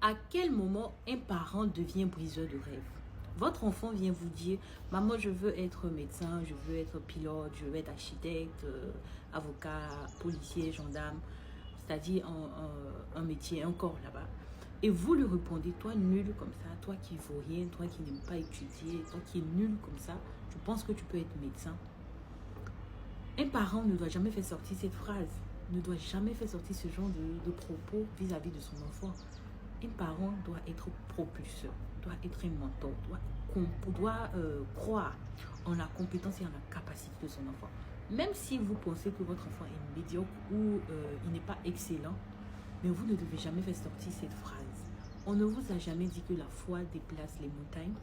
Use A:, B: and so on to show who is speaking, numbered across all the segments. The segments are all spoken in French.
A: À quel moment un parent devient briseur de rêve? Votre enfant vient vous dire, maman, je veux être médecin, je veux être pilote, je veux être architecte, avocat, policier, gendarme, c'est-à-dire un métier, un corps là-bas. Et vous lui répondez, toi nul comme ça, toi qui vaut rien, toi qui n'aime pas étudier, toi qui es nul comme ça, tu penses que tu peux être médecin? Un parent ne doit jamais faire sortir cette phrase, ne doit jamais faire sortir ce genre de propos vis-à-vis de son enfant. Un parent doit être propulseur, doit être un mentor, doit croire en la compétence et en la capacité de son enfant. Même si vous pensez que votre enfant est médiocre ou il n'est pas excellent, mais vous ne devez jamais faire sortir cette phrase. On ne vous a jamais dit que la foi déplace les montagnes.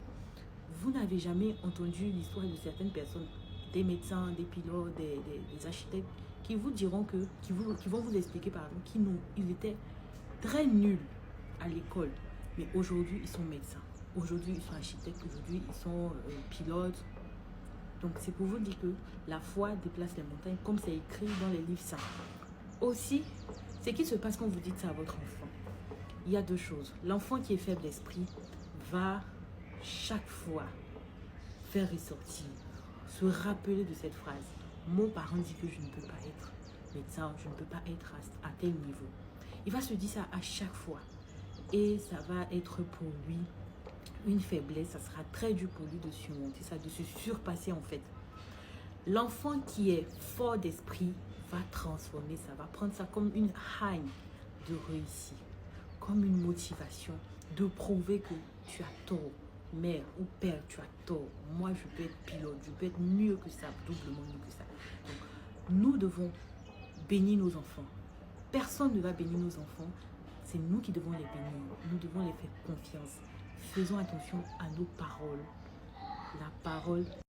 A: Vous n'avez jamais entendu l'histoire de certaines personnes, des médecins, des pilotes, des architectes, qui vous diront qui vont vous expliquer pardon, qu'ils étaient très nuls à l'école, mais aujourd'hui ils sont médecins, aujourd'hui ils sont architectes, aujourd'hui ils sont pilotes. Donc c'est pour vous dire que la foi déplace les montagnes, comme c'est écrit dans les livres saints. Aussi, ce qui se passe quand vous dites ça à votre enfant, il y a deux choses. L'enfant qui est faible d'esprit va chaque fois faire ressortir, se rappeler de cette phrase. Mon parent dit que je ne peux pas être médecin, je ne peux pas être à tel niveau. Il va se dire ça à chaque fois. Et ça va être pour lui une faiblesse, ça sera très dur pour lui de surmonter ça, de se surpasser en fait. L'enfant qui est fort d'esprit va transformer ça, va prendre ça comme une haine de réussir, comme une motivation de prouver que tu as tort. Mère ou père, tu as tort. Moi, je peux être pilote, je peux être mieux que ça, doublement mieux que ça. Donc, nous devons bénir nos enfants. Personne ne va bénir nos enfants. C'est nous qui devons les bénir. Nous devons les faire confiance. Faisons attention à nos paroles. La parole